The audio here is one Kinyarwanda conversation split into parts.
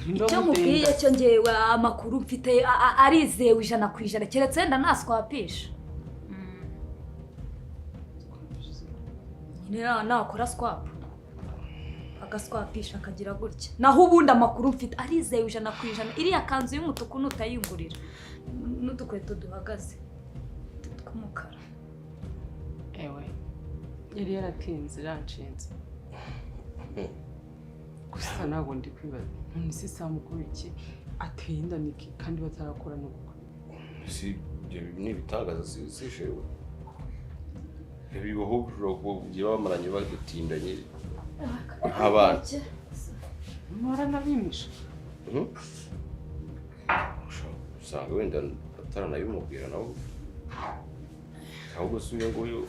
icyo mubwiye cyo ngewe amakuru mfite arizewe 100% keretse wenda naswapisha nyine nakora swap agaswapisha akagira gutya naho ubundi amakuru mfite arizewe 100% iriya kanzu y'umutuku nutayingurira n'udukweto duhagaze tw'umukara ewe yari yaratinze ranshinze gusa ntabwo ndi kwibaza none se samukuru iki ateye indaniki kandi batarakora n'ubukwe si ni bitangaza sishewe bibaho ugiye bamaranye bagutindanye nk'abana mara nabimisha usanga wenda ataranabimubwira nawe ahubwo si uyu nguyu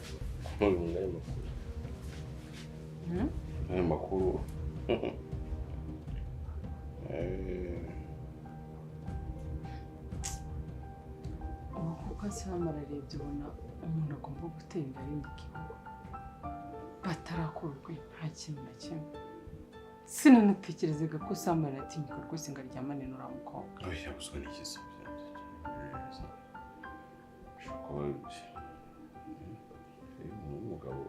n'ayo makuru kuko samara arebye ubona umuntu agomba gutera imbere mu gihugu batarakorwe nta kintu na kimwe sinanatekerezaga ko samara yatinyuka rwose ngo aryamane n'uriya mukobwa oya buswa n'ikisi umugabo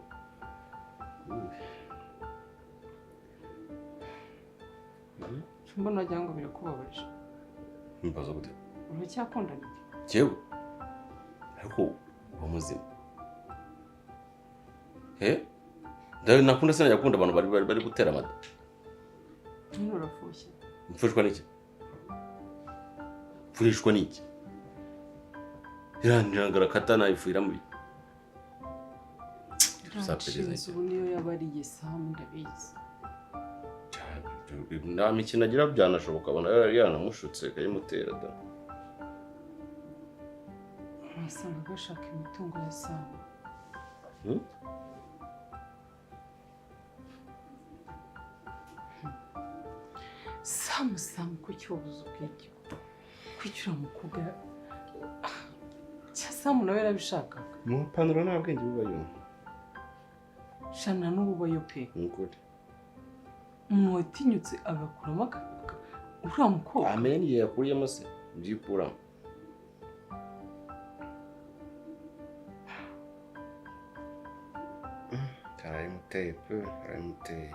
mbona wagira ngo birakubabaje mbaza gute uracyakundana jewe ariko uba muzima nakunda se yakunda abantu bari gutera amata urafushye mfurishwa n'iki irangara katana ifuira muri Ranshinze ubu niyo yabariye Samu ndabizi nta mikino agira byanashoboka abona yanamushutse kayimutera da wasanga bashaka imitungo ya Samu Samu ku cyobuzo ubwenge kwicyura mukobwa cya Samu nawe yarabishakaga mu panuro nta bwenge bubayo shana n'ububayo pe nguri umuntu watinyutse agakuramo uriya mukobwa amenye igihe yakuriyemo se byikuramo arayimuteye pe arayimuteye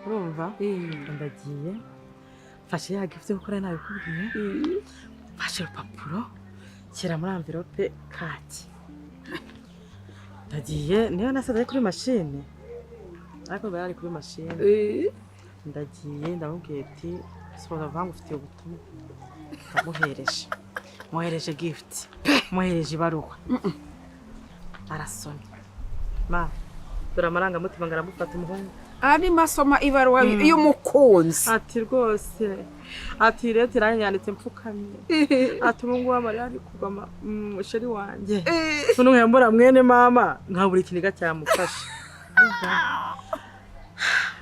urumva ndagiye mfashe ya gift gukora nabikubwiye mfashe urupapuro shyira muri envelope kaki ndagiye niyo nasaze kuri machine ariko bari kuri machine ndagiye ndamubwiye ati soza vangu ufite ubutumwa muhereje gift muhereje ibaruwa arasomye ma dore amarangamutima ngaramufata umuhungu ari masoma ibaruwa y'umukunzi ati rwose ati leta iranyanditse mfukamye ati ubu ngubu Mariya ari kugama musheri wanjye none nkembura mwene mama nkabura ikiniga cyamufasha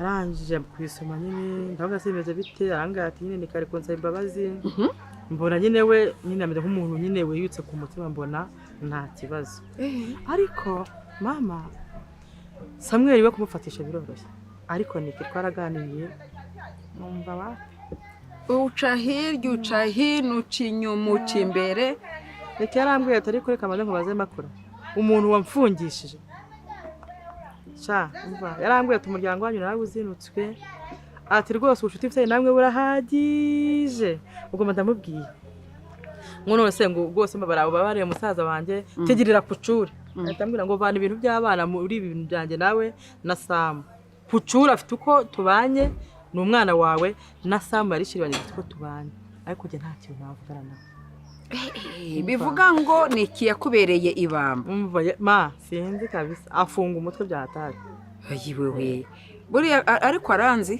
arangije kwisoma nyine ndavuga se bimeze bite aranga ati nyine nikare konsa imbabazi mbona nyine we nyine ameze nk'umuntu nyine weyutse ku mutima mbona nta kibazo ariko mama Samuel we kumufatisha biroroshye ariko niki twaraganiye numva ba uca hirya uca hino uca inyuma uca imbere niki yarambwiye atari kuri kamaze nkubaze makuru umuntu wamfungishije sha umva yarambwiye ati umuryango wanyu nawe uzinutswe ati rwose ubucuti mfite namwe burahagije ubwo ndamubwiye none se ngo rwose mbabara babare musaza wanjye tegirira kucura atambwira ngo vana ibintu by'abana muri ibi bintu byanjye nawe na Samu kucura afite uko tubanye n'umwana wawe na Samu yarishiranye uko tubanye ariko je nta kintu navugana nawe bivuga ngo niki yakubereye ibamba umva ma sinzi kabisa afunga umutwe byatari ayiwewe buriya ariko aranzi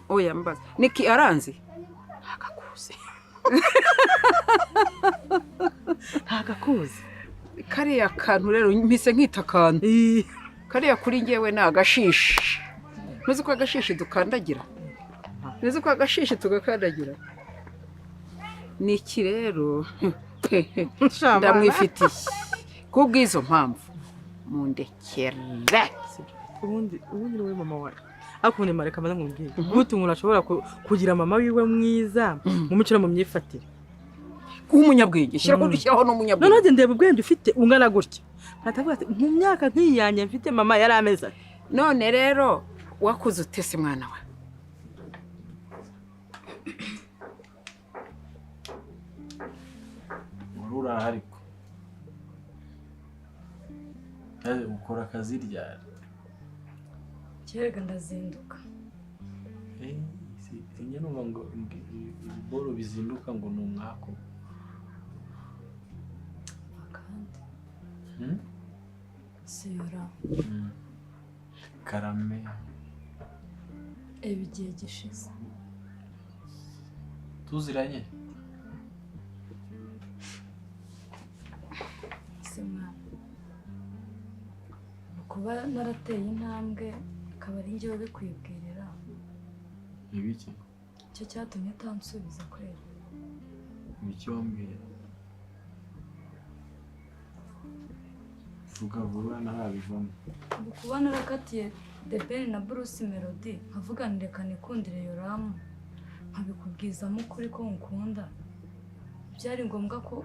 oya mbaza niki aranzi ntagakuzi ntagakuzi kariya kantu rero mpise nkita akantu kariya kuri njyewe ni agashishi ntuzi ko agashishi dukandagira ntuzi ko agashishi tugakandagira ni iki rero ndamwifitiye kubw'izo mpamvu mundekere ubundi wowe mama wawe akundi mareka maze nkubwire gute umuntu ashobora kugira mama wiwe mwiza mu mico no mu myifatire umunyabwenge shyiraho n'umunyabwenge none ndeba ubwenge ufite ungana gutya natavuga ati mu myaka nk'iyanjye mfite mama yari ameze none rero wakuze utese mwana we urura ariko ukora akazi ryari Cyerega ndazinduka sinjye numva ngo ibiboro bizinduka ngo ni umwako akandi siyora karame igihe gishize tuziranye simwana kuba narateye intambwe akaba ari njyewe bikwibwirira ibiki icyo cyatumye utansubiza kwera ibiki wambwiye vuga vuba ntarabivamo ubu kuba narakatiye The Ben na Bruce Melody nkavuga ndeka nikundire Yoramu nkabikubwizamo ukuri ko nkukunda byari ngombwa ko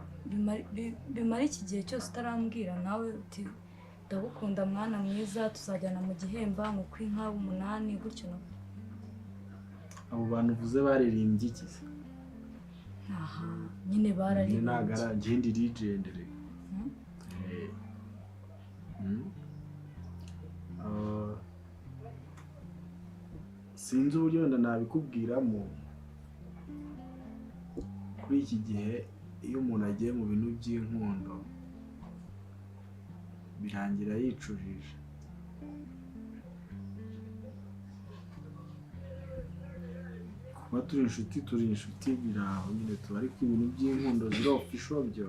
bimara iki gihe cyose utarambwira nawe uti ndagukunda mwana mwiza tuzajyana mu gihemba nk'uko inka 8 gutyo abo bantu uvuze baririmbye iki se aha nyine bararimbye nagara ngende rigendere sinzi uburyo wenda nabikubwiramo kuri iki gihe iyo umuntu agiye mu bintu by'inkundo birangira yicujije kuba turi inshuti biraho nyine tuba ariko ibintu by'inkundo ziri official byo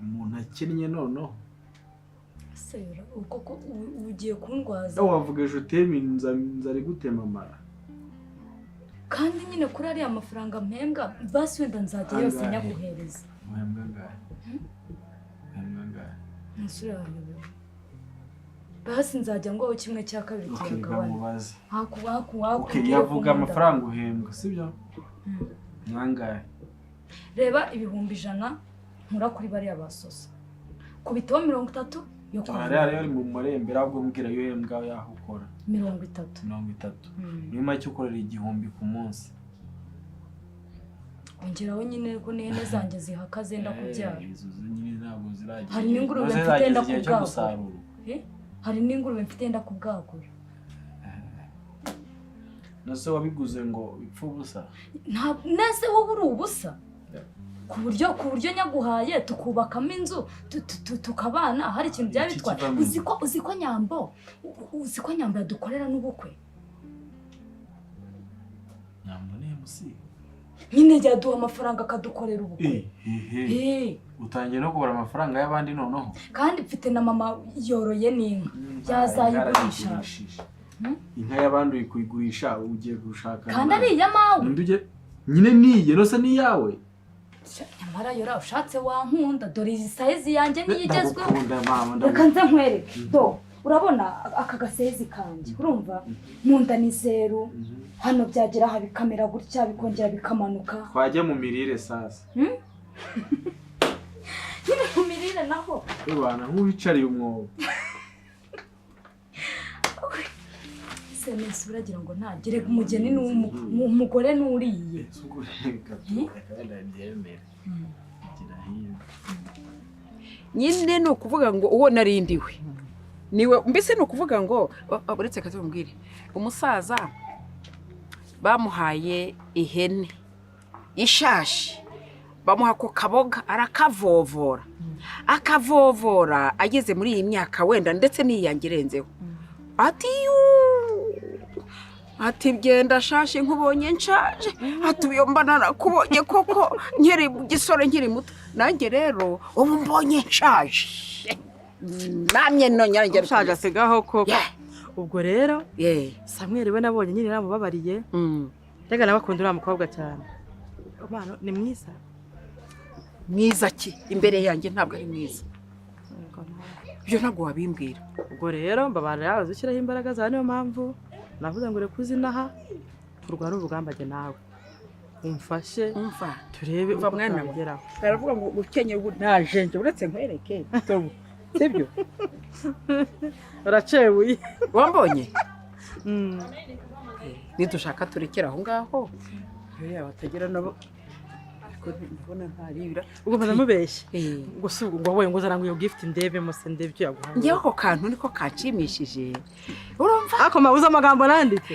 umuntu akennye noneho sera uko ugiye kundwaza wavuga ejo utema inzara igutema amara kandi nyine kuri ariya mafaranga mpembwa basi wenda nzajya yose nyaguhereza uhembwa ngahe ntasure yayobewe basi nzajya ngo kimwe cya kabiri kiragabana yavuga amafaranga uhembwa sibyo mwangahe reba ibihumbi 100 nkura kuri bariya basosa kubitaho 30 yo kwa rero mu marembera ahubwo mbwira yo uhembwa yaho ukora 30 nyuma cyo ukorera 1000 ku munsi ongeraho nyine ko nene zanjye zihakaze ndakubyara izo nyine ntabwo ziragiye hari n'ingurube mfite ndakubwagura hari n'ingurube mfite ndakubwagura nase wabiguze ngo bipfu ubusa nase wowe uri ubusa ku buryo nyaguhaye tukubakamo inzu tukabana hari ikintu byari bitwaye uzi ko nyambo yadukorera n'ubukwe nyambo ni MC nyine yaduha amafaranga akadukorera ubukwe utangiye no kubara amafaranga y'abandi noneho kandi mfite na mama yoroye n'inka yazayigurisha inka y'abandi uyigurisha ugiye gushaka kandi ari iy'amawe nyine niye no se ni yawe nyamara yora ushatse wankunda dore izi size yanjye niyigezweho reka nze nkwereke do urabona aka gasezi kanjye urumva nkunda ni 0 hano byagira ha bikamera gutya bikongera bikamanuka twajya mu mirire sasa nyine mu mirire naho ubana nk'uwicariye umwobo senesi uragira ngo ntagire umugeni n'umugore n'uriye nyine ni ukuvuga ngo uwo narindiwe niwe mbese ni ukuvuga ngo uretse kazamubwire umusaza bamuhaye ihene ishashi bamuha ako kaboga arakavovora akavovora ageze muri iyi myaka wenda ndetse n'iyange irenzeho ati ati genda shashi nkubonye nshaje ati uyo mbana nakubonye koko nkiri gisore nkiri muto nanjye rero ubu mbonye nshaje namye nonyara ngera ushaje asigaho koko ubwo rero Samuel we nabonye nyine namubabariye rega nabakunda uriya mukobwa cyane umwana ni mwiza ki imbere yanjye ntabwo ari mwiza ibyo ntabwo wabimbwira ubwo rero mbabarira uzishyiraho imbaraga zawe niyo mpamvu navuze ngo reka uzinaha turwara urugamba jye nawe umfashe turebe uva mwana we baravuga ngo ukenye ubu najenje uretse nkwereke sibyo uracebuye wambonye nidushaka turekera aho ngaho batagira nabo mbona ntaribira ubwo mubeshye gusa ubwo wowe ngo uzaranga iyo gift ndebe mose ndebyo yaguhaye ngiye ko kantu niko kacimishije urumva ako mabuza amagambo nanditse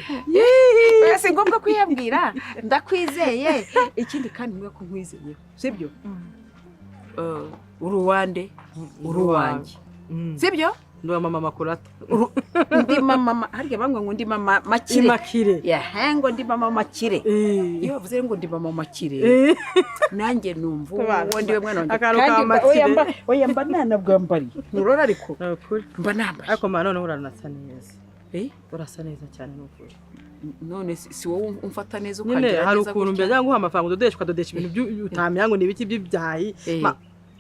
si ngombwa kwiyambwira ndakwizeye ikindi kandi mwe ko nkwizeye sibyo uruwande uruwanjye sibyo ndo mama makurata ndi mama harya bamwe ngo ndi mama makire ngo ndi mama makire iyo bavuze ngo ndi mama makire nanjye numva uwo ndi we mwana wanjye kandi oya mba nanabwambari nurora ariko mba nambaye ariko mama none uranasa neza urasa neza cyane n'ukuri none si wowe umfata neza ukagira neza hari ukuntu mbere cyangwa amafaranga udodeshwa dodesha ibintu utamenya ngo nibiki by'ibyayi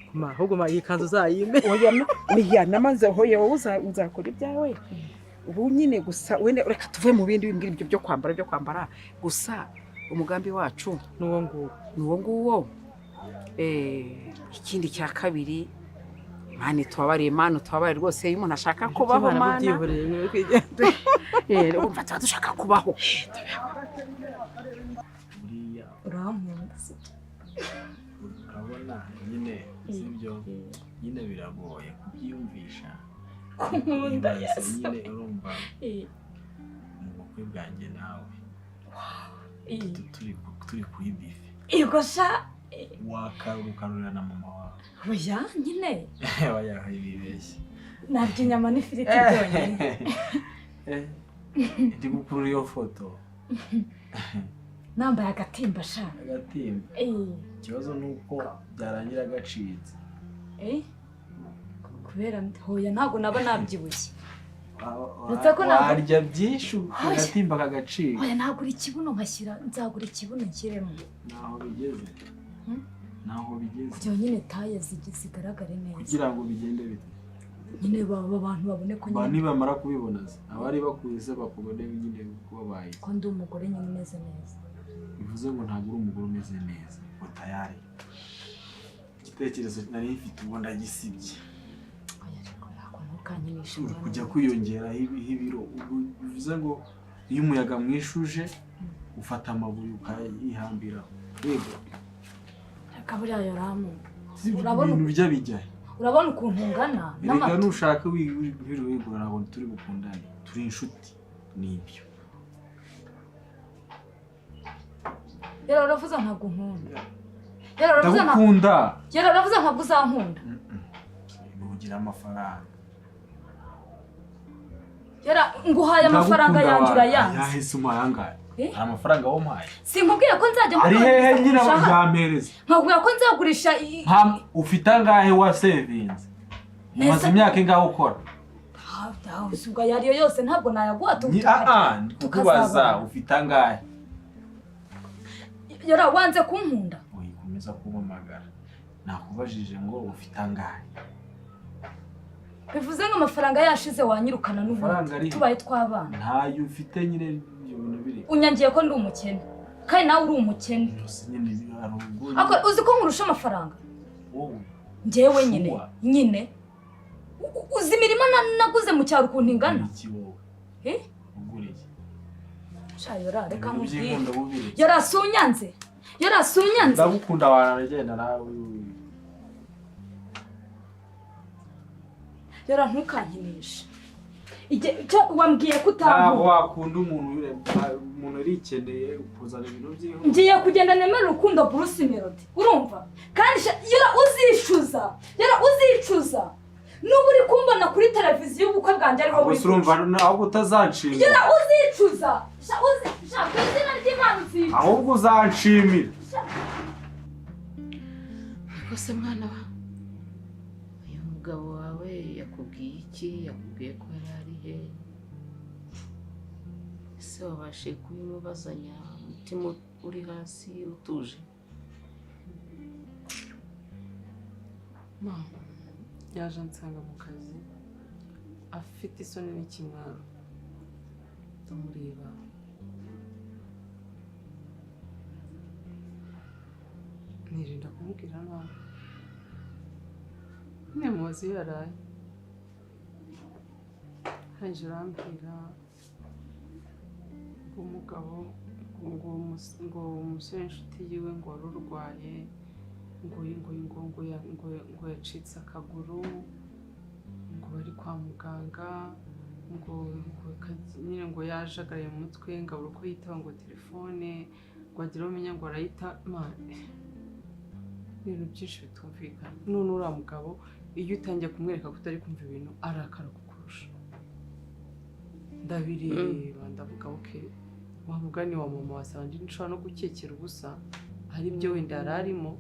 ahubwo iyi kanzu uzayime oya namaze hoye wowe uzakora ibyawe ubu nyine gusa wenda reka tuve mu bindi bimbwira ibyo byo kwambara gusa umugambi wacu nuwo nguwo ikindi cya kabiri Imana tubabare rwose iyo umuntu ashaka kubaho Mana umva tuba dushaka kubaho urankunda urabona nyine sibyo nyine biragoye kubyiyumvisha nkunda nyine urumva mu bukwe bwanjye nawe turi kuri bife igosha ukarurira na mama wawe oya nyine wayahaye ibibeshye narya inyama n'ifiriti byonyine ndi gukurura iyo foto nambaye agatimba sha agatimba ikibazo ni uko byarangira gacitse kubera hoya ntabwo naba nabyibushye warya byinshi agatimba kagacika hoya nagura ikibuno nkashyira nzagura ikibuno nshyiremo naho bigeze byonyine taye zigaragare neza kugira ngo bigende bite nyine baba abantu babone ko nyine nibamara kubibona abari bakuze bakubone nyine kubabaye ko ndi umugore nyine umeze neza bivuze ngo ntabwo uri umugore umeze neza ngo tayari igitekerezo nari mfite ubu ndagisibye uri kujya kwiyongeraho ibiro bivuze ngo iyo umuyaga mwishuje ufata amabuye ukayihambiraho yego kaburiya yoramu urabona ibintu bijya bijyahe urabona ukuntu ungana reka nushaka wigura ntabwo turi gukundane turi inshuti nibyo yara uravuze ntabwo nkunda ndagukunda yara uravuze ntabwo uzankunda ugira amafaranga yara nguhaye amafaranga yanjye urayanze yahise umuhaye angahe hari amafaranga wamuhaye sinkubwiye ko nzajya ari hehe nyine bampereza nkakubwira ko nzagurisha ufite angahe wa sevinze umaze imyaka ingahe ukora ubwo ayo ariyo yose ntabwo nayaguha tukubaza ufite angahe yara wanze kunkunda wikomeza kumpamagara nakubajije ngo ufite angahe bivuze ngo amafaranga yashize wanyirukana n'ubundi tubaye twabana ntayo ufite nyine ibintu biri unyangiye ko ndi umukene kandi nawe uri umukene uzi ko nkurusha amafaranga njyewe nyine uzi imirima naguze mu cyaro ukuntu ingana shayora reka nkubwire yarasunyanze ndagukunda wanagenda nawe yara ntukankinishe icyo wambwiye ko ntabwo utankunda wakunda umuntu arikeneye kuzana ibintu byiwe. ngiye kugenda nemera urukundo Bruce Melody urumva kandi uzicuza n'ubu uri kumbona kuri televiziyo ubukwe bwanjye ariho gusa urumva ahubwo utazancimira uzicuza shaka izina ry'Imana uzicuza ahubwo uzancimira. rwose mwana wa uyu mugabo wawe yakubwiye iki? Yakubwiye ko yari ari he? ese wabashe kubimubazanya umutima uri hasi utuje? mama yaje ansanga mu kazi afite isoni n'ikimwaro ndamureba nirinda kumubwira nabi mubaze iyo yaraye arangije arambwira ngo umugabo ngo umusore inshuti yiwe ngo wari urwaye ngo yacitse akaguru ngo bari kwa muganga nyine ngo yajagaraye mu mutwe ngo abura uko yitaba ngo telefone ngo agire umenya ngo arayita ibintu byinshi bitumvikana. none uriya mugabo iyo utangiye kumwereka ko utari kumva ibintu arakara kukurusha. ndabireba ndavuga oke wa mugani wa mama wasanga nshobora no gukekera ubusa hari ibyo wenda yari arimo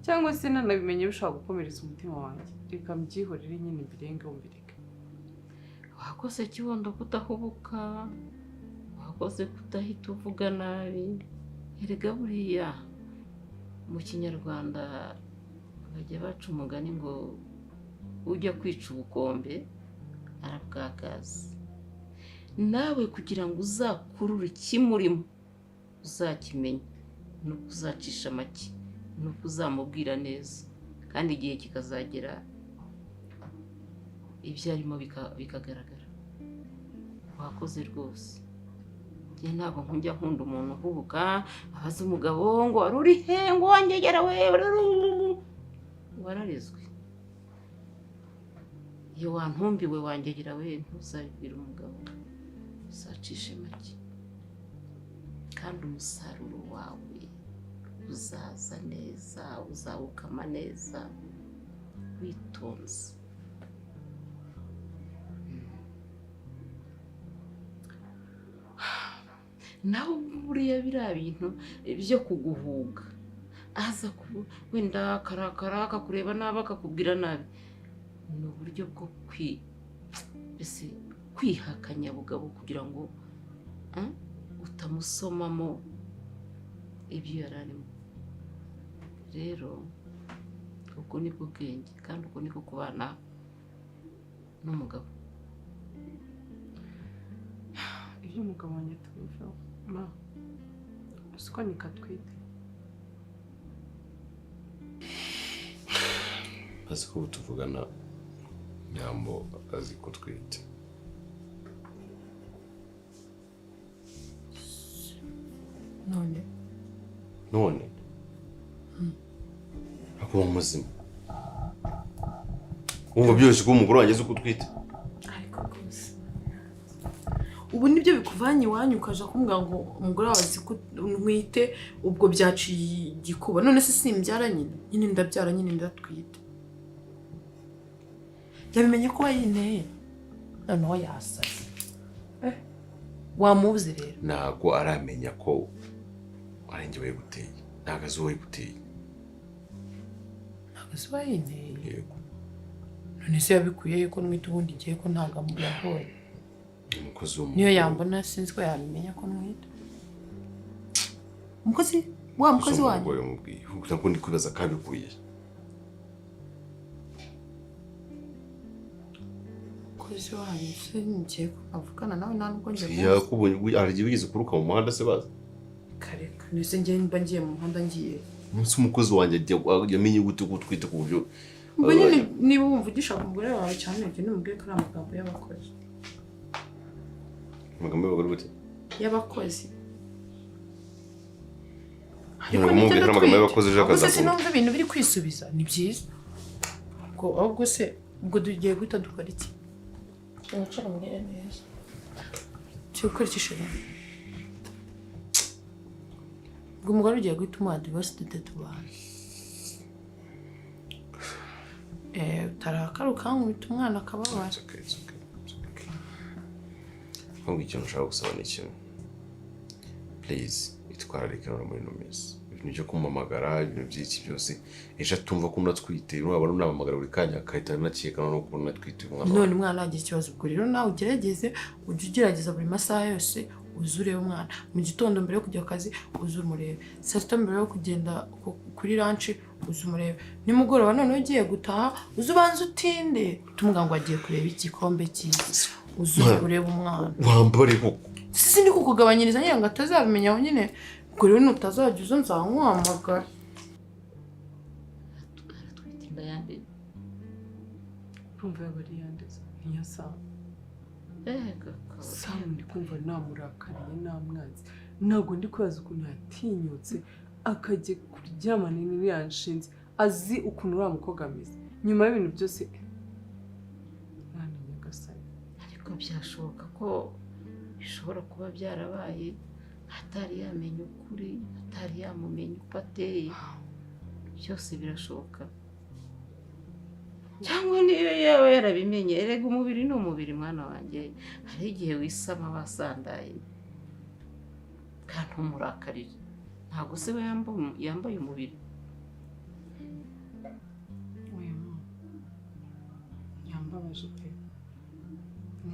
cyangwa se nanabimenye bishobora gukomeretsa umutima wanjye. reka mbyihorere nyine mbirenge mbireke. wakoze kibondo kudahubuka, wakoze kudahita uvuga nabi. erega buriya mu kinyarwanda bajya baca umugani ngo ujya kwica ubukombe arabwagaza. nawe kugira ngo uzakurure ikimurimo uzakimenya nuko uzacisha make, nuko uzamubwira neza, kandi igihe kikazagera ibyo arimo bikagaragara. wakoze rwose. njye ntabwo nkujya nkunda umuntu uhubuka abaza umugabo ngo wari uri he ngo wangegera we wararezwe. iyo wantumbiwe wangegera we ntuzabibwire umugabo, uzacishe make kandi umusaruro wawe uzaza neza, uzawukama neza witonze. nawe buriya biriya bintu byo kuguhuga aza wenda akarakara akakureba nabi akakubwira nabi ni uburyo bwo kwihakanya bugabo kugira ngo utamusomamo ibyo yari arimo. rero ubwo ni bwo bwenge kandi ubwo ni bwo kubana n'umugabo. ibyo umugabo wanjye tubivaho ma usiko nikatwite azi ko tuvugana nyambo azi ko twite. none akuba muzima wumva byose ko umugore wanjye azi ko twite. ariko rwose ubu nibyo bikuvanye iwanyu ukaja kumbwira ngo umugore wawe azi ko ntwite, ubwo byaciye igikuba. none se simbyara nyine ndabyara nyine ndatwite. yabimenye ko wayinteye noneho yasaze. wamubuze rero ntabwo aramenya ko ari njye wayiguteye, ntabwo azi uwayiguteye. ntabwo azi wayinteye? yego. none se yabikuye ko nwite ubundi ngiye ko ntabwo amubyahoye. umukozi w'umugore niyo yambona sinzi ko yabimenya ko nwite. umukozi wa mukozi wanyu yamubwiye kugira ngo ndi kwibaza kabikuye. umukozi wanyu se ngiye ko avugana nawe nta nubwo ngiye yakubonye aragiye wigeze kuruka mu muhanda se baza kareka. nese ngiye mba ngiye mu muhanda ngiye umunsi umukozi wanjye yamenye gute ko twite ku buryo ubwo nyine niba wumva ugishaka umugore wawe cyane ibyo nimubwiye ko ari amagambo y'abakozi. amagambo y'abagore gute? y'abakozi. ntabwo mubwira amagambo y'abakozi ejo akaza gusa sinumva ibintu biri kwisubiza. ni byiza ubwo ahubwo se ubwo tugiye guhita dukora iki? wicara mbwire neza cyo gukora ikishoro ngo umugore ugiye guhita umuha divorce tubana utarakara ukankubita umwana akababara ahubwo ikintu ushaka gusaba ni kimwe please itwararike none muri ino minsi ibintu byo kumamagara ibintu by'iki byose ejo atumva ko unatwite urabona unamamagara buri kanya akahita anakeka no kubona unatwite umwana none umwana agira ikibazo ubwo rero nawe ugerageze ujye ugerageza buri masaha yose uzure umwana mu gitondo mbere yo kujya ku kazi uzure umurebe saa sita mbere yo kugenda kuri lunch uzure umurebe nimugoroba none ugiye gutaha uzubanza utinde tumubwira ngo agiye kureba igikombe cyiza uzure urebe umwana wambare koko sisi ndi kukugabanyiriza nyine ngo atazabimenya aho nyine ubwo rero nutazajya uza nzamuhamagara aratwite inda yande urumva yabari yandeze niyo sawa sawa ndi kumva namurakariye namwanzi ntabwo ndi kubaza ukuntu yatinyutse akajya kuryamana n'iriya nshinzi azi ukuntu uriya mukobwa ameze nyuma y'ibintu byose mwana nyagasani ariko byashoboka ko bishobora kuba byarabaye atari yamenya ukuri atari yamumenya uko ateye byose birashoboka cyangwa niyo yaba yarabimenye erega umubiri ni umubiri mwana wanjye hari igihe wisama wasandaye kandi umurakarire ntabwo se we yambaye umubiri yambabaje pe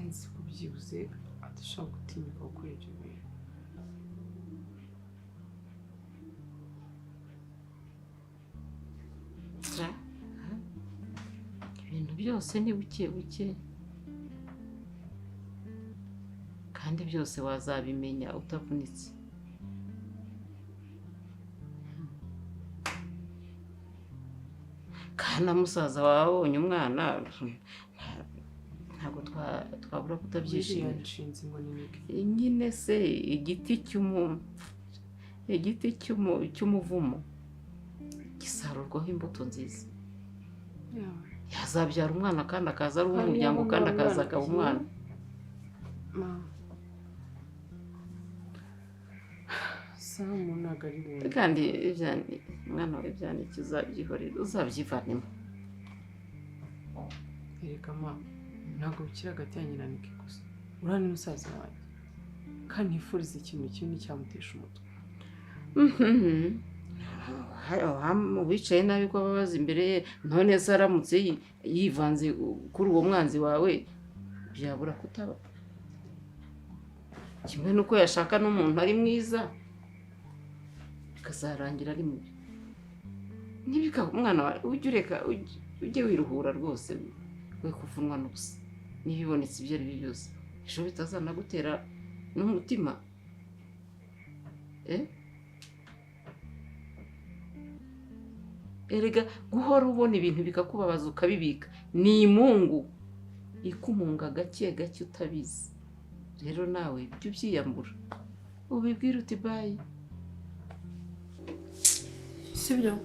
nzi ko byibuze adashobora gutinyuka gukora ibyo bintu ibintu byose ni buke buke kandi byose wazabimenya utavunitse kana musaza wawe abonye umwana ntabwo twabura kutabyishimira nyine se igiti cy'umuvumo gisarurwaho imbuto nziza yazabyara umwana kandi akaza ari uw'umuryango kandi akaza akaba umwana kandi umwana wawe ibyanike uzabyihorera uzabyivanemo erega mama ntabwo bikiri hagati ya nyina nike gusa uriya ni musaza wanjye kandi nifuriza ikintu kimwe cyamutesha umutwe wicaye nabi ko ababaza imbere ye none se aramutse yivanze kuri uwo mwanzi wawe byabura kutaba kimwe nuko yashaka n'umuntu ari mwiza bikazarangira ari mubi ntibika umwana wawe ujye wiruhura rwose we kuvunwa n'ubusa n'ibibonetse ibyo ari byo byose ejo bitazanagutera n'umutima erega guhora ubona ibintu bikakubabaza ukabibika ni imungu ikumunga gake gake utabizi rero nawe jya ubyiyambura ubibwira uti bayi sibyo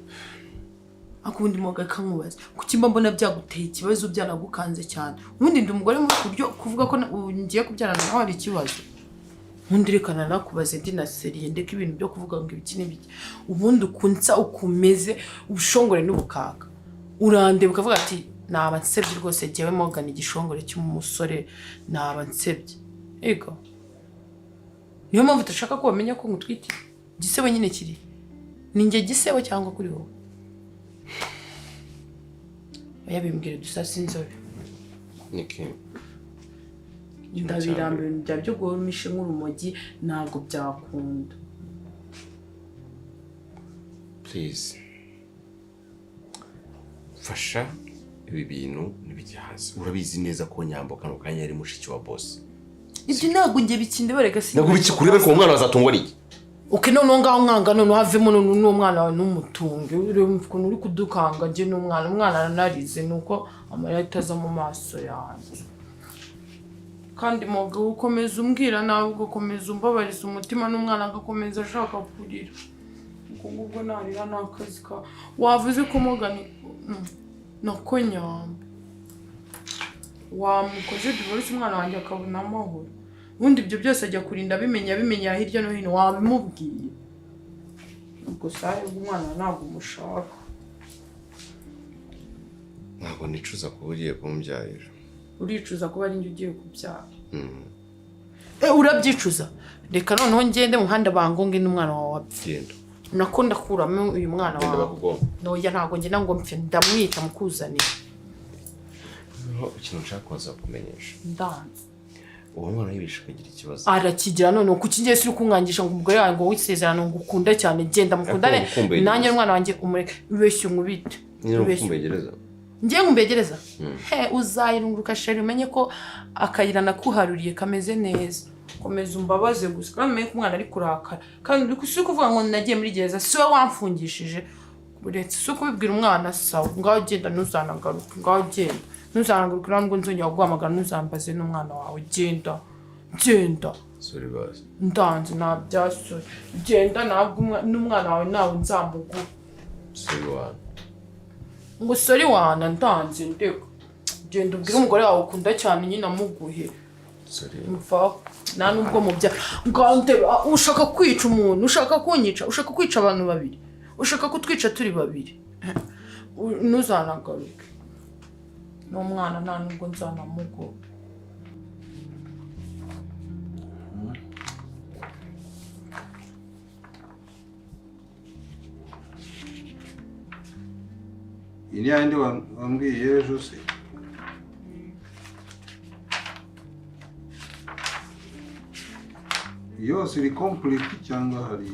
akundi moga kankubaza kuki mba mbona byaguteye ikibazo byanagukanze cyane ubundi ndi umugore mu buryo kuvuga ko ngiye kubyarana nawe hari ikibazo ubundi rekana nakubaze ndi na seriye ndeka ibintu byo kuvuga ngo ibiki n'ibiki ubundi ukunsa ukumeze ubushongore n'ubukaka urandeba ukavuga ati naba nsebye rwose jyewe Morgan igishongore cy'umusore naba nsebye ego niyo mpamvu utashaka ko bamenya ko ngutwite gisebo nyine kiri ni njye gisebo cyangwa kuri wowe yabimbwira dusasa inzobe niki ndabirambiwe bya byo guhumisha nk'urumogi ntabwo byakunda please fasha ibi bintu nibijya hasi urabizi neza ko Nyambo kano kanya ari mushiki wa boss ibyo ntabwo ngiye bikinde barega si ntabwo bikikureba ko umwana bazatungwa niki uke none ngaho nkanga none havemo none n'umwana wawe n'umutunge ukuntu uri kudukanga nje n'umwana aranarize nuko amarira itaza mu maso yanjye kandi moga ukomeza umbwira nawe ugakomeza umbabariza umutima n'umwana agakomeza ashaka kurira ubwo narira n'akazi ka wavuze ko Morgan nako Nyambo wamukoze divorce umwana wanjye akabona amahoro ubundi ibyo byose ajya kurinda bimenya hirya no hino wabimubwiye ubwo sahe umwana ntabwo umushaka ntabwo nicuza kuba ugiye kumubyarira. uricuza kuba ari njye ugiye kubyara urabyicuza reka noneho ngende mu muhanda bangonge n'umwana wawe wapfa Genda. nako ndakuramo uyu mwana wawe noya ntabwo ngenda ngo mpfe ndamwita mukuzanira ikintu nshaka kuza kumenyesha ndanze uwo mwana yibisha akagira ikibazo arakigira none kuki ngiye siri kungangisha ngo umugore wawe ngo wisezerano ngo ukunda cyane genda mukundane nanjye n'umwana wanjye umureke bibeshye umubite kumbegereza ngiye ngumbegereza uzayirunguruka sheri umenye ko akayira nakuharuriye kameze neza komeza umbabaze gusa kandi umenye ko umwana ari kurakara kandi si kuvuga ngo nagiye muri gereza si we wamfungishije uretse si kubibwira umwana sawa ngaho genda ntuzanagaruke ngaho genda ntuzanagaruke ntabwo nzongera guhamagara ntuzambaze n'umwana wawe genda sorry basi ndanze ntabyasore genda ntabwo n'umwana wawe nawe nzamugura sorry wana ngo sori wana ndanze ndeka genda ubwire umugore wawe ukunda cyane nyine amuguhe sorry mva nta nubwo mubya ngande ushaka kwica umuntu ushaka kunyica ushaka kwica abantu babiri ushaka kutwica turi babiri ntuzanagaruke n'umwana nta nubwo nzanamugo Ini yandi wambwiye ejo se yose iri complete cyangwa hari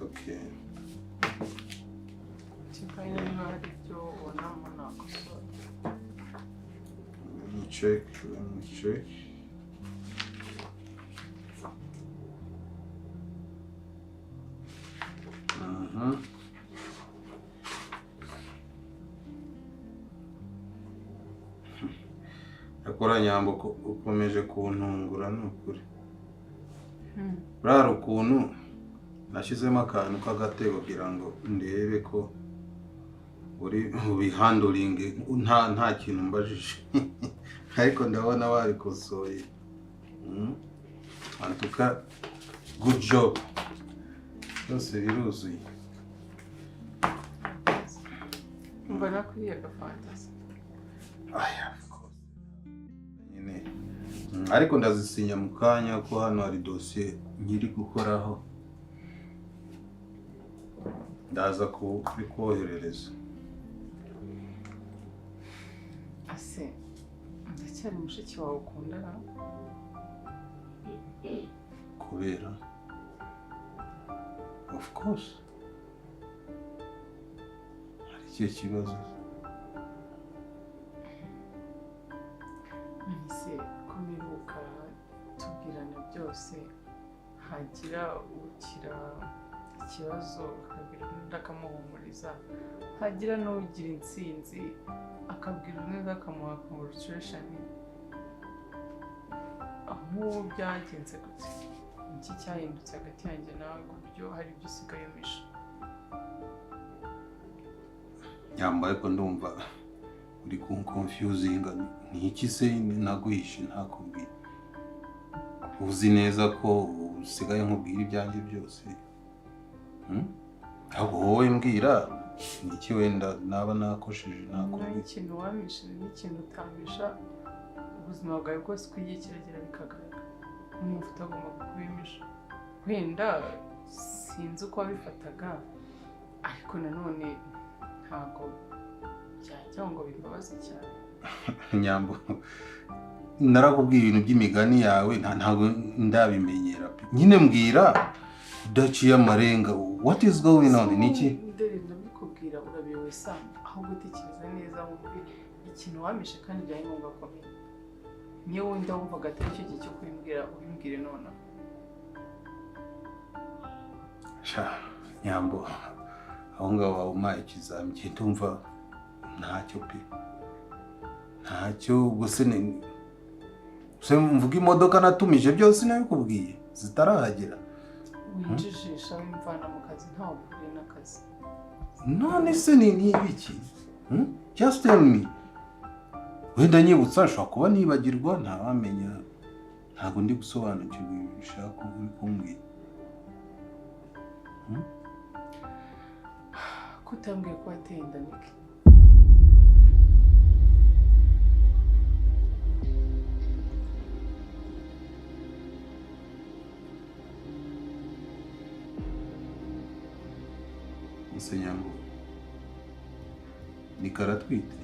okay let me check. Akora nyambo ukomeje kuntungura nukuri. Raro ukuntu nashyizemo akantu k'agatego kugira ngo ndebe ko uri ubihandling nta kintu mbajije. Ariko ndabona warikosoye. Antuka good job. Byose biruzuye. Mbona kuriye gafantasi. Aya, of course. Nyine. Ariko ndazisinya mu kanya ko hano hari dossier nkiri gukoraho. Ndaza kubikoherereza. Ase ndacyari mushiki wawe ukundana kubera of course hari icyo kibazo ese kumiruka tubwirana byose hagira ukira ikibazo akabwira undi akamuhumuriza hagira n'ugira intsinzi akabwira undi akamuha congratulation aho byagenze gute iki cyahindutse hagati yanjye nawe ku buryo hari ibyo usigaye umisha yambaye ko ndumva uri confusing ni iki se naguhishe ntakubwira uzi neza ko usigaye nkubwira ibyanjye byose ahubwo wowe mbwira ni iki wenda naba nakosheje nakubwira ikintu wamisha n'ikintu utamisha ubuzima bwawe bwose uko igihe kiragera bikagaragara umuntu utagomba kubimisha wenda sinzi uko wabifataga ariko nanone ntabwo byajya ngo bibabaze cyane nyambo narakubwiye ibintu by'imigani yawe ntabwo ndabimenyera nyine mbwira udaciye amarenga what is going on niki ndere ndabikubwira urabiyowe sana aho gutekereza neza wumve ikintu wamishe kandi byari ngombwa komeye niyo wenda wumvaga atari cyo gihe cyo kubimbwira ubimbwire none sha nyambo aho ngaho wawumaye ikizami gihe tumva ntacyo pe ntacyo gusa se mvuga imodoka natumije byose nabikubwiye zitarahagera. winjijisha wimvana mu kazi ntawe uhuriye n'akazi. None se ni ibiki? Just tell me. Wenda nyibutsa nshobora kuba nibagirwa ntawamenya, ntabwo ndi gusobanukirwa ibintu ushaka uri kumbwira. Kutambwiye ko wateye inda Nick. Ese nyambo ni karatwite.